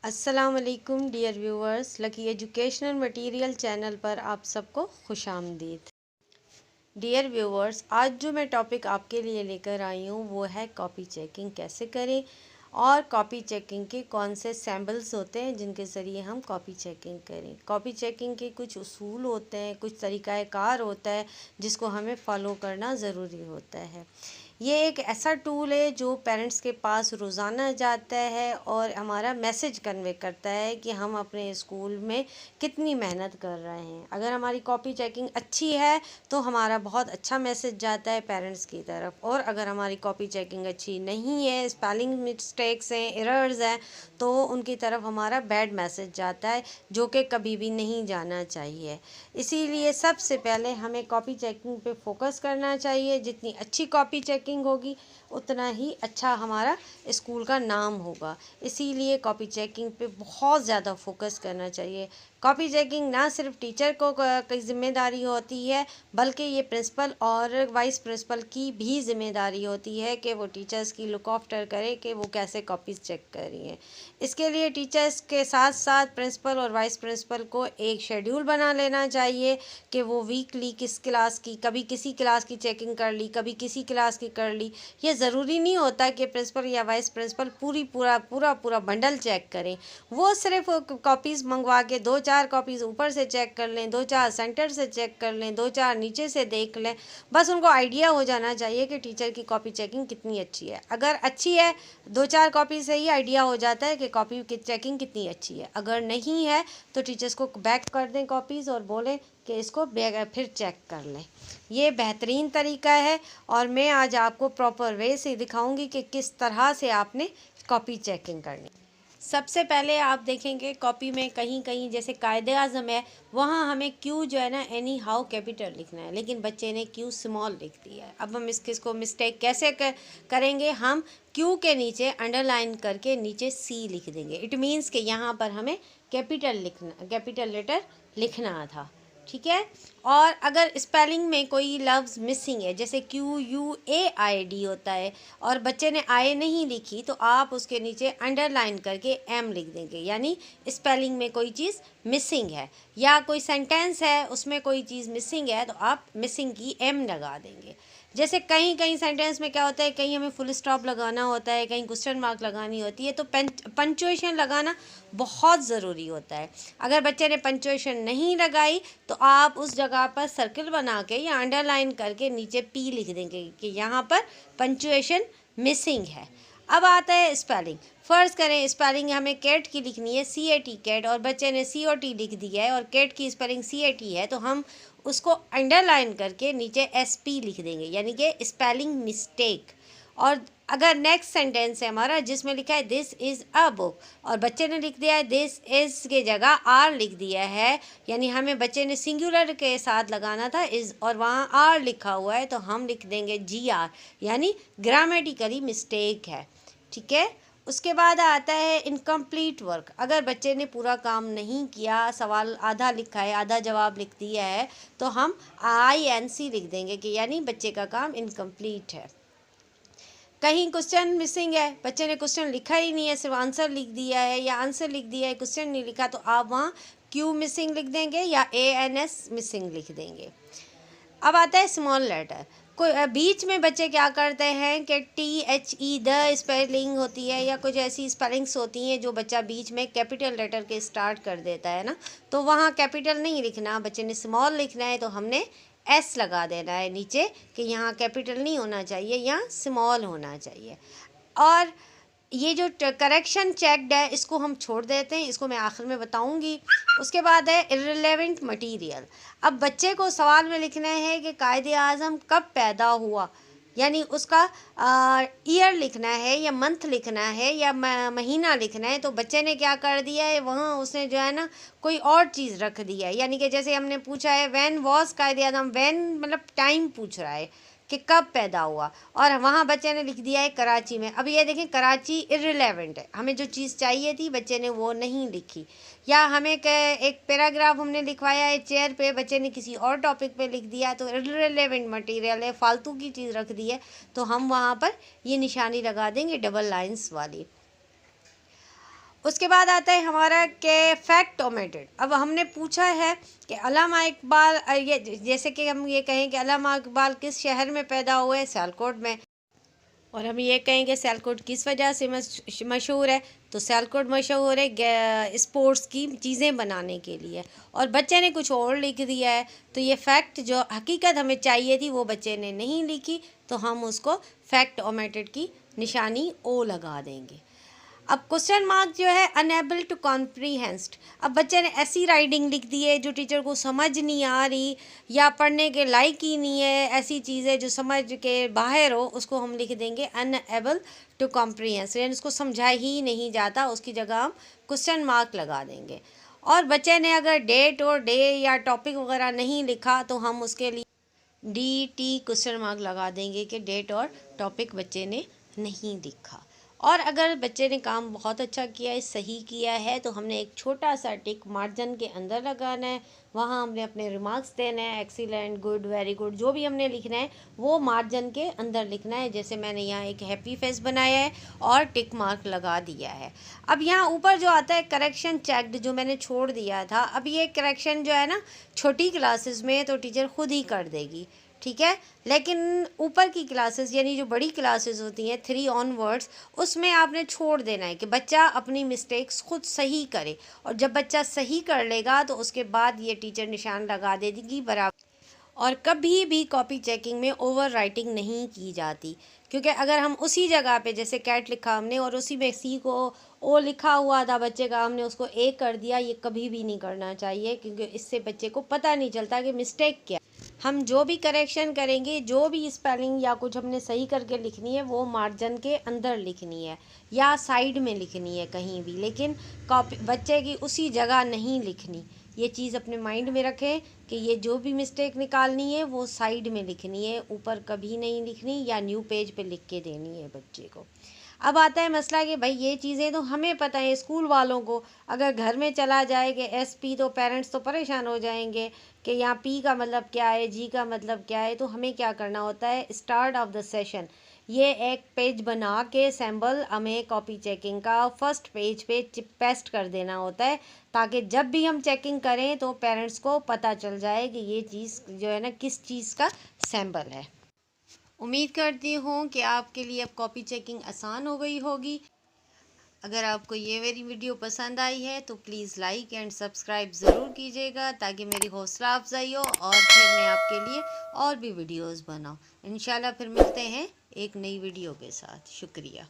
अस्सलाम वालेकुम dear viewers, lucky educational material channel पर आप सबको खुशामदीद। डियर व्यूवर्स, आज जो मैं टॉपिक आपके लिए लेकर आई हूँ वो है कॉपी चेकिंग कैसे करें और कॉपी चेकिंग के कौन से सैम्पल्स होते हैं जिनके ज़रिए हम कॉपी चेकिंग करें। कॉपी चेकिंग के कुछ उसूल होते हैं, कुछ तरीक़ाकार होता है जिसको हमें फ़ॉलो करना ज़रूरी होता है। ये एक ऐसा टूल है जो पेरेंट्स के पास रोज़ाना जाता है और हमारा मैसेज कन्वे करता है कि हम अपने स्कूल में कितनी मेहनत कर रहे हैं। अगर हमारी कॉपी चेकिंग अच्छी है तो हमारा बहुत अच्छा मैसेज जाता है पेरेंट्स की तरफ, और अगर हमारी कॉपी चेकिंग अच्छी नहीं है, स्पेलिंग मिस्टेक्स हैं, एरर्स हैं, तो उनकी तरफ हमारा बैड मैसेज जाता है जो कि कभी भी नहीं जाना चाहिए। इसीलिए सबसे पहले हमें कॉपी चेकिंग पे फोकस करना चाहिए। जितनी अच्छी कॉपी चेकिंग होगी उतना ही अच्छा हमारा स्कूल का नाम होगा। इसीलिए कॉपी चेकिंग पे बहुत ज़्यादा फोकस करना चाहिए। कॉपी चेकिंग ना सिर्फ टीचर को की ज़िम्मेदारी होती है, बल्कि ये प्रिंसिपल और वाइस प्रिंसिपल की भी ज़िम्मेदारी होती है कि वो टीचर्स की लुक आफ्टर करे कि वो कैसे कॉपीज़ चेक कर रही हैं। इसके लिए टीचर्स के साथ साथ प्रिंसिपल और वाइस प्रिंसिपल को एक शेड्यूल बना लेना चाहिए कि वो वीकली किस क्लास की, कभी किसी क्लास की चेकिंग कर ली, कभी किसी क्लास की कर ली। ये ज़रूरी नहीं होता कि प्रिंसिपल या वाइस प्रिंसिपल पूरा बंडल चेक करें। वो सिर्फ कॉपीज़ मंगवा के 2-4 कॉपीज़ ऊपर से चेक कर लें, 2-4 सेंटर से चेक कर लें, 2-4 नीचे से देख लें। बस उनको आइडिया हो जाना चाहिए कि टीचर की कॉपी चेकिंग कितनी अच्छी है। अगर अच्छी है, 2-4 कॉपी से ही आइडिया हो जाता है कि कॉपी की चेकिंग कितनी अच्छी है। अगर नहीं है तो टीचर्स को बैक कर दें कॉपीज़ और बोलें कि इसको फिर चेक कर लें। ये बेहतरीन तरीका है और मैं आज आपको प्रॉपर वे से दिखाऊंगी कि किस तरह से आपने कॉपी चेकिंग करनी। सबसे पहले आप देखेंगे कॉपी में कहीं कहीं जैसे कायदे आज़म है, वहाँ हमें क्यू जो है ना एनी हाउ कैपिटल लिखना है, लेकिन बच्चे ने क्यू स्मॉल लिख दिया है। अब हम इसको मिस्टेक कैसे करेंगे, हम क्यू के नीचे अंडरलाइन करके नीचे सी लिख देंगे। इट मीन्स कि यहाँ पर हमें कैपिटल लेटर लिखना था, ठीक है। और अगर स्पेलिंग में कोई लफ्ज़ मिसिंग है, जैसे QUAID होता है और बच्चे ने आई नहीं लिखी, तो आप उसके नीचे अंडरलाइन करके एम लिख देंगे, यानी स्पेलिंग में कोई चीज़ मिसिंग है। या कोई सेंटेंस है उसमें कोई चीज़ मिसिंग है तो आप मिसिंग की एम लगा देंगे। जैसे कहीं कहीं सेंटेंस में क्या होता है, कहीं हमें फुल स्टॉप लगाना होता है, कहीं क्वेश्चन मार्क लगानी होती है, तो पंचुएशन लगाना बहुत ज़रूरी होता है। अगर बच्चे ने पंचुएशन नहीं लगाई तो आप उस जगह पर सर्कल बना के या अंडरलाइन करके नीचे पी लिख देंगे कि यहाँ पर पंचुएशन मिसिंग है। अब आता है स्पेलिंग। फ़र्ज़ करें स्पेलिंग हमें कैट की लिखनी है, CAT कैट, और बच्चे ने COT लिख दिया है और कैट की स्पेलिंग CAT है, तो हम उसको अंडरलाइन करके नीचे SP लिख देंगे, यानी कि स्पेलिंग मिस्टेक। और अगर नेक्स्ट सेंटेंस है हमारा जिसमें लिखा है दिस इज़ अ बुक और बच्चे ने लिख दिया है दिस इज़ के जगह आर लिख दिया है, यानी हमें बच्चे ने सिंगुलर के साथ लगाना था इज़ और वहाँ आर लिखा हुआ है, तो हम लिख देंगे GR, यानी ग्रामेटिकली मिस्टेक है, ठीक है। उसके बाद आता है इनकम्प्लीट वर्क। अगर बच्चे ने पूरा काम नहीं किया, सवाल आधा लिखा है, आधा जवाब लिख दिया है, तो हम INC लिख देंगे कि यानी बच्चे का काम इनकम्प्लीट है। कहीं क्वेश्चन मिसिंग है, बच्चे ने क्वेश्चन लिखा ही नहीं है, सिर्फ आंसर लिख दिया है, या आंसर लिख दिया है क्वेश्चन नहीं लिखा, तो आप वहाँ Q मिसिंग लिख देंगे या ANS मिसिंग लिख देंगे। अब आता है स्मॉल लेटर। कोई बीच में बच्चे क्या करते हैं कि THE द स्पेलिंग होती है या कुछ ऐसी स्पेलिंग्स होती हैं जो बच्चा बीच में कैपिटल लेटर के स्टार्ट कर देता है ना, तो वहाँ कैपिटल नहीं लिखना, बच्चे ने स्मॉल लिखना है, तो हमने S लगा देना है नीचे कि यहाँ कैपिटल नहीं होना चाहिए, यहाँ स्मॉल होना चाहिए। और ये जो करेक्शन चेक्ड है इसको हम छोड़ देते हैं, इसको मैं आखिर में बताऊंगी। उसके बाद है इर्रेलेवेंट मटेरियल। अब बच्चे को सवाल में लिखना है कि कायदे आज़म कब पैदा हुआ, यानी उसका ईयर लिखना है या मंथ लिखना है या महीना लिखना है, तो बच्चे ने क्या कर दिया है, वहाँ उसने जो है ना कोई और चीज़ रख दिया है। यानी कि जैसे हमने पूछा है व्हेन वाज कायदे आज़म, व्हेन मतलब टाइम पूछ रहा है कि कब पैदा हुआ, और वहाँ बच्चे ने लिख दिया है कराची में। अब ये देखें कराची इर्रेलेवेंट है, हमें जो चीज़ चाहिए थी बच्चे ने वो नहीं लिखी। या हमें एक पैराग्राफ हमने लिखवाया है चेयर पे, बच्चे ने किसी और टॉपिक पे लिख दिया, तो इर्रेलेवेंट मटेरियल है, फालतू की चीज़ रख दी है, तो हम वहाँ पर ये निशानी लगा देंगे डबल लाइंस वाली। उसके बाद आता है हमारा के फैक्ट ओमिटेड। अब हमने पूछा है कि अल्लामा इकबाल, ये जैसे कि हम ये कहें कि अल्लामा इकबाल किस शहर में पैदा हुए, सियालकोट में। और हम ये कहेंगे सियालकोट किस वजह से मशहूर है, तो सियालकोट मशहूर है स्पोर्ट्स की चीज़ें बनाने के लिए। और बच्चे ने कुछ और लिख दिया है, तो ये फैक्ट जो हकीकत हमें चाहिए थी वो बच्चे ने नहीं लिखी, तो हम उसको फैक्ट ओमिटेड की निशानी ओ लगा देंगे। अब क्वेश्चन मार्क जो है अनएबल टू कॉम्प्रीहेंस्ट। अब बच्चे ने ऐसी राइटिंग लिख दी है जो टीचर को समझ नहीं आ रही या पढ़ने के लायक ही नहीं है, ऐसी चीज़ें जो समझ के बाहर हो, उसको हम लिख देंगे अनएबल टू कॉम्प्रीहेंस, यानी उसको समझा ही नहीं जाता, उसकी जगह हम क्वेश्चन मार्क लगा देंगे। और बच्चे ने अगर डेट और डे या टॉपिक वगैरह नहीं लिखा तो हम उसके लिए DT क्वेश्चन मार्क लगा देंगे कि डेट और टॉपिक बच्चे ने नहीं लिखा। और अगर बच्चे ने काम बहुत अच्छा किया है, सही किया है, तो हमने एक छोटा सा टिक मार्जिन के अंदर लगाना है। वहाँ हमने अपने रिमार्क्स देना है, एक्सीलेंट, गुड, वेरी गुड, जो भी हमने लिखना है वो मार्जिन के अंदर लिखना है। जैसे मैंने यहाँ एक हैप्पी फेस बनाया है और टिक मार्क लगा दिया है। अब यहाँ ऊपर जो आता है करेक्शन चेक्ड, जो मैंने छोड़ दिया था, अब ये करेक्शन जो है ना छोटी क्लासेस में तो टीचर खुद ही कर देगी, ठीक है। लेकिन ऊपर की क्लासेस यानी जो बड़ी क्लासेस होती हैं 3 ऑनवर्ड्स, उसमें आपने छोड़ देना है कि बच्चा अपनी मिस्टेक्स खुद सही करे। और जब बच्चा सही कर लेगा तो उसके बाद ये टीचर निशान लगा दे देगी बराबर। और कभी भी कॉपी चेकिंग में ओवर राइटिंग नहीं की जाती, क्योंकि अगर हम उसी जगह पे जैसे कैट लिखा हमने और उसी में सी को ओ लिखा हुआ था बच्चे का, हमने उसको ए कर दिया, ये कभी भी नहीं करना चाहिए, क्योंकि इससे बच्चे को पता नहीं चलता कि मिस्टेक क्या। हम जो भी करेक्शन करेंगे, जो भी स्पेलिंग या कुछ हमने सही करके लिखनी है, वो मार्जिन के अंदर लिखनी है या साइड में लिखनी है कहीं भी, लेकिन कॉपी बच्चे की उसी जगह नहीं लिखनी। ये चीज़ अपने माइंड में रखें कि ये जो भी मिस्टेक निकालनी है वो साइड में लिखनी है, ऊपर कभी नहीं लिखनी या न्यू पेज पे लिख के देनी है बच्चे को। अब आता है मसला कि भाई ये चीज़ें तो हमें पता है, स्कूल वालों को अगर घर में चला जाए कि SP, तो पेरेंट्स तो परेशान हो जाएंगे कि यहाँ P का मतलब क्या है, G का मतलब क्या है। तो हमें क्या करना होता है, स्टार्ट ऑफ द सेशन ये एक पेज बना के सैम्बल हमें कॉपी चेकिंग का फर्स्ट पेज पे पेस्ट कर देना होता है, ताकि जब भी हम चेकिंग करें तो पेरेंट्स को पता चल जाए कि ये चीज़ जो है ना किस चीज़ का सैम्बल है। उम्मीद करती हूँ कि आपके लिए अब कॉपी चेकिंग आसान हो गई होगी। अगर आपको ये मेरी वीडियो पसंद आई है तो प्लीज़ लाइक एंड सब्सक्राइब ज़रूर कीजिएगा, ताकि मेरी हौसला अफजाई हो और फिर मैं आपके लिए और भी वीडियोस बनाऊँ। इंशाल्लाह फिर मिलते हैं एक नई वीडियो के साथ। शुक्रिया।